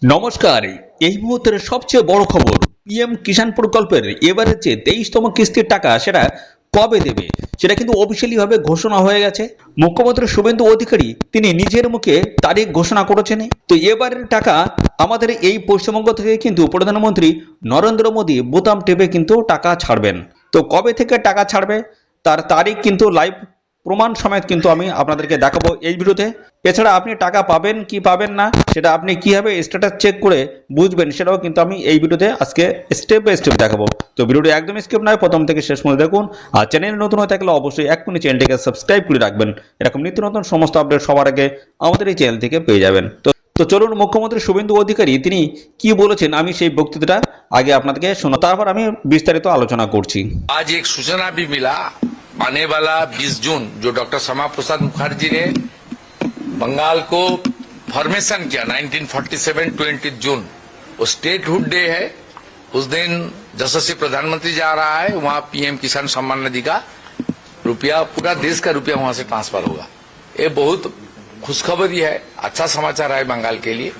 নমস্কার। এই মুহূর্তের সবচেয়ে বড় খবর, পিএম কিষাণ প্রকল্পের এবারে যে 23তম কিস্তির টাকা সেটা কবে দেবে সেটা কিন্তু অফিসিয়ালি ভাবে ঘোষণা হয়ে গেছে। মুখ্যমন্ত্রী শুভেন্দু অধিকারী তিনি নিজের মুখে তারিখ ঘোষণা করেছেন। তো এবারের টাকা আমাদের এই পশ্চিমবঙ্গ থেকে কিন্তু প্রধানমন্ত্রী নরেন্দ্র মোদী বোতাম টেপে কিন্তু টাকা ছাড়বেন। তো কবে থেকে টাকা ছাড়বে তার তারিখ কিন্তু লাইভ প্রমাণ সমেত কিন্তু আমি আপনাদেরকে দেখাবো এই ভিডিওতে। এছাড়া আপনি টাকা পাবেন কি পাবেন না সেটা আপনি কিভাবে স্ট্যাটাস চেক করে বুঝবেন সেটাও কিন্তু আমি এই ভিডিওতে আজকে স্টেপ বাই স্টেপ দেখাবো। তো ভিডিওটি একদম স্কিপ নয়, প্রথম থেকে শেষ পর্যন্ত দেখুন। আর চ্যানেলে নতুন হয়ে থাকলে অবশ্যই এক্ষুনি চ্যানেলটিকে সাবস্ক্রাইব করে রাখবেন। এরকম নিত্য নতুন সমস্ত আপডেট সবার আগে আমাদের এই চ্যানেল থেকে পেয়ে যাবেন। তো চলুন মুখ্যমন্ত্রী শুভেন্দু অধিকারী তিনি কি বলেছেন আমি সেই বক্তৃতাটা আগে আপনাদেরকে শোনা, তারপর আমি বিস্তারিত আলোচনা করছি। आज एक सूचना भी मिला, आने वाला 20 जून जो डॉक्टर श्यामा प्रसाद मुखर्जी ने बंगाल को फॉर्मेशन किया 1947 20 जून, वो स्टेटहुड डे है। उस दिन यशस्वी प्रधानमंत्री जा रहा है, वहां पीएम किसान सम्मान निधि का रुपया, पूरा देश का रुपया वहां से ट्रांसफर होगा। ये बहुत खुशखबरी है, अच्छा समाचार है बंगाल के लिए।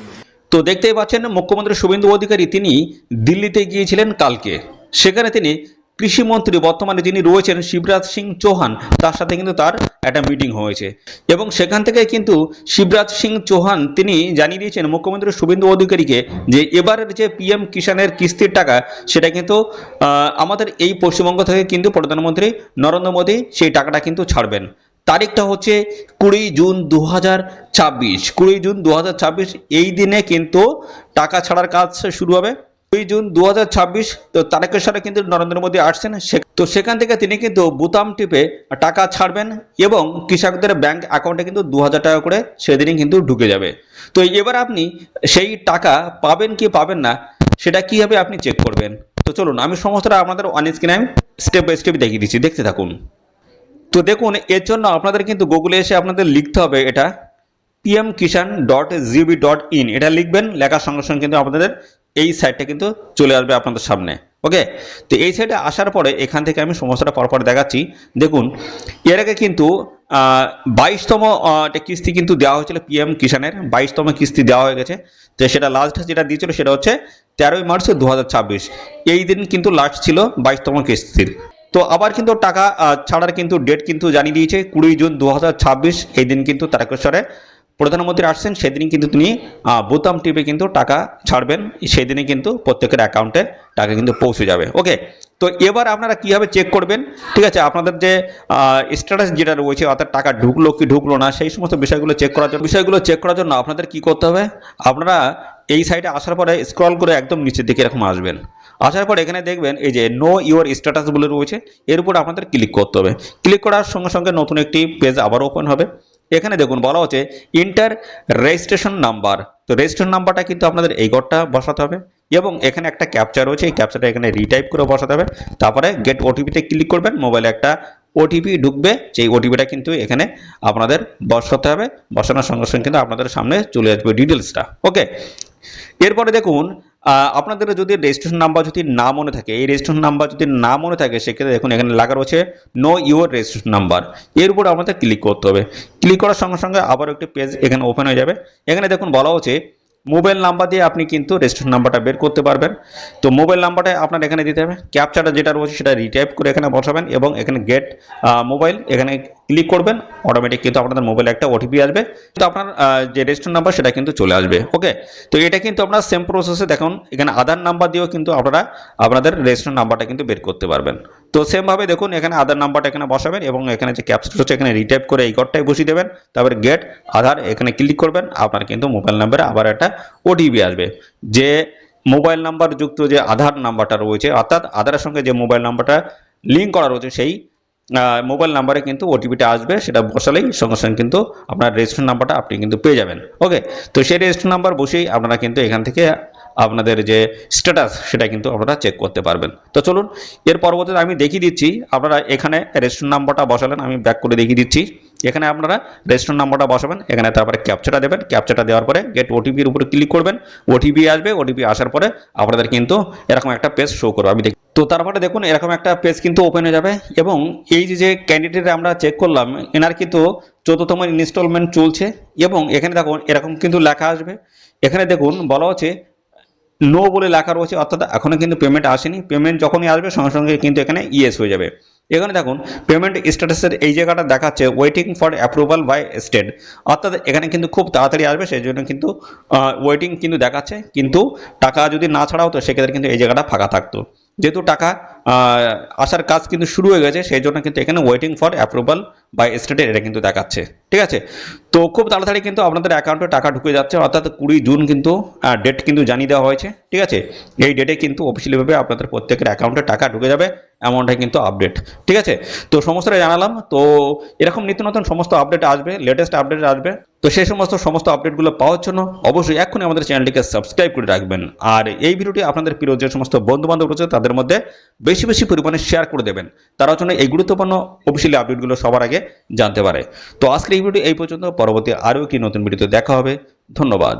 তো দেখতেই পাচ্ছেন মুখ্যমন্ত্রী শুভেন্দু অধিকারী তিনি দিল্লিতে গিয়েছিলেন কালকে। সেখানে তিনি কৃষিমন্ত্রী বর্তমানে যিনি রয়েছেন শিবরাজ সিং চৌহান, তার সাথে কিন্তু তার একটা মিটিং হয়েছে এবং সেখান থেকে কিন্তু শিবরাজ সিং চৌহান তিনি জানিয়ে দিয়েছেন মুখ্যমন্ত্রী শুভেন্দু অধিকারীকে যে এবারের যে পিএম কিষাণের কিস্তির টাকা সেটা কিন্তু আমাদের এই পশ্চিমবঙ্গ থেকে কিন্তু প্রধানমন্ত্রী নরেন্দ্র মোদী সেই টাকাটা কিন্তু ছাড়বেন। তারিখটা হচ্ছে 20 জুন 2026। 20 জুন 2026 এই দিনে কিন্তু টাকা ছাড়ার কাজ শুরু হবে। 20 জুন 2026 তো তারিখের সাথে কিন্তু নরেন্দ্র মোদী আসছেন, তো সেখান থেকে তিনি কিন্তু বোতাম টিপে টাকা ছাড়বেন এবং কৃষকদের ব্যাংক অ্যাকাউন্টে কিন্তু 2000 টাকা করে সেদিনই কিন্তু ঢুকে যাবে। তো এবার আপনি সেই টাকা পাবেন কি পাবেন না সেটা কিভাবে আপনি চেক করবেন, তো চলুন আমি সমস্তটা আপনাদের অন স্ক্রিনে আমি স্টেপ বাই স্টেপ দেখিয়ে দিচ্ছি, দেখতে থাকুন। তো দেখুন এর জন্য আপনাদের কিন্তু গুগলে এসে আপনাদের লিখতে হবে এটা pmkishan.gov.in, এটা লিখবেন, লেখার সঙ্গে সঙ্গে কিন্তু আপনাদের এই সাইটটা কিন্তু চলে আসবে আপনাদের সামনে। ওকে, তো এই সাইটে আসার পরে এখান থেকে আমি সমস্যাটা পরপর দেখাচ্ছি। দেখুন এর আগে কিন্তু 22তম কিস্তি কিন্তু দেওয়া হয়েছিল পিএম কিষাণের, 22তম কিস্তি দেওয়া হয়ে গেছে। তো সেটা লাস্ট যেটা দিয়েছিল সেটা হচ্ছে 13ই মার্চ 2026, এই দিন কিন্তু লাস্ট ছিল 22তম কিস্তির। তো আবার কিন্তু টাকা ছাড়ার কিন্তু ডেট কিন্তু জানিয়ে দিয়েছে 20 জুন 2026, এই দিন কিন্তু তারকেশ্বরে প্রধানমন্ত্রী আসছেন, সেদিনই কিন্তু তিনি বোতাম টিপে কিন্তু টাকা ছাড়বেন, সেদিনই কিন্তু প্রত্যেকের অ্যাকাউন্টে টাকা কিন্তু পৌঁছে যাবে। ওকে, তো এবার আপনারা কীভাবে চেক করবেন, ঠিক আছে, আপনাদের যে স্ট্যাটাস যেটা রয়েছে অর্থাৎ টাকা ঢুকলো কি ঢুকলো না সেই সমস্ত বিষয়গুলো চেক করার জন্য আপনাদের কি করতে হবে, আপনারা এই সাইটে আসার পরে স্ক্রল করে একদম নিচের দিকে এরকম আসবেন। আসার পর এখানে দেখবেন এই যে নো ইওর স্ট্যাটাস বলে রয়েছে, এর উপর আপনাদের ক্লিক করতে হবে। ক্লিক করার সঙ্গে সঙ্গে নতুন একটি পেজ আবার ওপেন হবে। এখানে দেখুন বলা হচ্ছে ইন্টার রেজিস্ট্রেশন নাম্বার, তো রেজিস্ট্রেশন নাম্বারটা কিন্তু আপনাদের এই ঘরটা বসাতে হবে এবং এখানে একটা ক্যাপচা রয়েছে, এই ক্যাপচাটা এখানে রিটাইপ করে বসাতে হবে। তারপরে গেট ওটিপিতে ক্লিক করবেন, মোবাইলে একটা ওটিপি ঢুকবে, সেই ওটিপিটা কিন্তু এখানে আপনাদের বসাতে হবে। বসানোর সঙ্গে সঙ্গে কিন্তু আপনাদের সামনে চলে আসবে ডিটেলসটা। ওকে, এরপরে দেখুন আপনাদের যদি রেজিস্ট্রেশন নাম্বার যদি না মনে থাকে, এই রেজিস্ট্রেশন নাম্বার যদি না মনে থাকে সেক্ষেত্রে দেখুন এখানে লেখা রয়েছে নো ইউর রেজিস্ট্রেশন নাম্বার, এর উপর আমাদের ক্লিক করতে হবে। ক্লিক করার সঙ্গে সঙ্গে আবার একটি পেজ এখানে ওপেন হয়ে যাবে। এখানে দেখুন বলা হচ্ছে মোবাইল নাম্বার দিয়ে আপনি কিন্তু রেজিস্ট্রেশন নাম্বারটা বের করতে পারবেন। তো মোবাইল নাম্বারটা আপনার এখানে দিতে হবে, ক্যাপচাটা যেটা রয়েছে সেটা রিটাইপ করে এখানে বসাবেন এবং এখানে গেট মোবাইল এখানে ক্লিক করবেন, অটোমেটিক কিন্তু আপনাদের মোবাইলে একটা ওটিপি আসবে, তো আপনার যে রেজিস্ট্রেশন নাম্বার সেটা কিন্তু চলে আসবে। ওকে, তো এটা কিন্তু আপনার সেম প্রসেসে দেখুন এখানে আধার নাম্বার দিয়েও কিন্তু আপনারা আপনাদের রেজিস্ট্রেশন নাম্বারটা কিন্তু বের করতে পারবেন। তো সেমভাবে দেখুন এখানে আধার নাম্বারটা এখানে বসাবেন এবং এখানে যে ক্যাপচাটা হচ্ছে এখানে রিটাইপ করে এই ঘরটাই বসিয়ে দেবেন। তারপরে গেট আধার এখানে ক্লিক করবেন, আপনার কিন্তু মোবাইল নাম্বারে আবার একটা ওটিপি আসবে। যে মোবাইল নাম্বার যুক্ত যে আধার নাম্বারটা রয়েছে অর্থাৎ আধারের সঙ্গে যে মোবাইল নাম্বারটা লিঙ্ক করা রয়েছে সেই মোবাইল নাম্বারে কিন্তু ওটিপিটা আসবে, সেটা বসালেই সঙ্গে সঙ্গে কিন্তু আপনার রেজিস্ট্রেশন নাম্বারটা আপনি কিন্তু পেয়ে যাবেন। ওকে, তো সেই রেজিস্ট্রেশন নাম্বার বসেই আপনারা কিন্তু এখান থেকে আপনাদের যে স্ট্যাটাস সেটা কিন্তু আপনারা চেক করতে পারবেন। তো চলুন এর পরবর্তীতে আমি দেখিয়ে দিচ্ছি। আপনারা এখানে রেজিস্ট্রেশন নাম্বারটা বসালেন, আমি ব্যাক করে দেখিয়ে দিচ্ছি। এখানে আপনারা রেজিস্ট্রেশন নাম্বারটা বসাবেন, এখানে তারপরে ক্যাপচাটা দেবেন, ক্যাপচাটা দেওয়ার পরে গেট ওটিপির উপরে ক্লিক করবেন, ওটিপি আসবে, ওটিপি আসার পরে আপনাদের কিন্তু এরকম একটা পেজ শো করবে। আমি দেখি, তো তারপরে দেখুন এরকম একটা পেজ কিন্তু ওপেন হয়ে যাবে এবং এই যে ক্যান্ডিডেট আমরা চেক করলাম এনার কিন্তু 14তম ইনস্টলমেন্ট চলছে এবং এখানে দেখুন এরকম কিন্তু লেখা আসবে এখানে দেখুন বলা হচ্ছে নো বলে লেখা রয়েছে, অর্থাৎ এখনো কিন্তু পেমেন্ট আসেনি। পেমেন্ট যখনই আসবে সঙ্গে সঙ্গে কিন্তু এখানে ইয়েস হয়ে যাবে। এখানে দেখুন পেমেন্ট স্ট্যাটাসের এই জায়গাটা দেখাচ্ছে waiting for approval by state, অর্থাৎ এখানে কিন্তু খুব তাড়াতাড়ি আসবে, সেই জন্য কিন্তু ওয়েটিং কিন্তু দেখাচ্ছে। কিন্তু টাকা যদি না ছাড়া হতো সেক্ষেত্রে কিন্তু এই জায়গাটা ফাঁকা থাকতো। যেহেতু টাকা আসার কাজ কিন্তু শুরু হয়ে গেছে, সেই জন্য কিন্তু এখানে ওয়েটিং ফর অ্যাপ্রুভাল বাই স্টেটে এটা কিন্তু দেখাচ্ছে। ঠিক আছে, তো খুব তাড়াতাড়ি কিন্তু আপনাদের অ্যাকাউন্টে টাকা ঢুকে যাচ্ছে, অর্থাৎ 20 জুন কিন্তু ডেট কিন্তু জানিয়ে দেওয়া হয়েছে। ঠিক আছে, এই ডেটে কিন্তু অফিসিয়ালিভাবে আপনাদের প্রত্যেকের অ্যাকাউন্টে টাকা ঢুকে যাবে, এমনটাই কিন্তু আপডেট। ঠিক আছে, তো সমস্তটা জানালাম। তো এরকম নিত্য নতুন সমস্ত আপডেট আসবে, লেটেস্ট আপডেট আসবে। তো সেই সমস্ত আপডেটগুলো পাওয়ার জন্য অবশ্যই এক্ষুনি আমাদের চ্যানেলটিকে সাবস্ক্রাইব করে রাখবেন। আর এই ভিডিওটি আপনাদের প্রিয় যে সমস্ত বন্ধু বান্ধব রয়েছে তাদের মধ্যে বেশি বেশি পরিমাণে শেয়ার করে দেবেন, তারা জন্য এই গুরুত্বপূর্ণ অফিসিয়ালি আপডেটগুলো সবার আগে জানতে পারে। তো আজকের এই ভিডিও এই পর্যন্ত, পরবর্তী আরও কি নতুন ভিডিওতে দেখা হবে। ধন্যবাদ।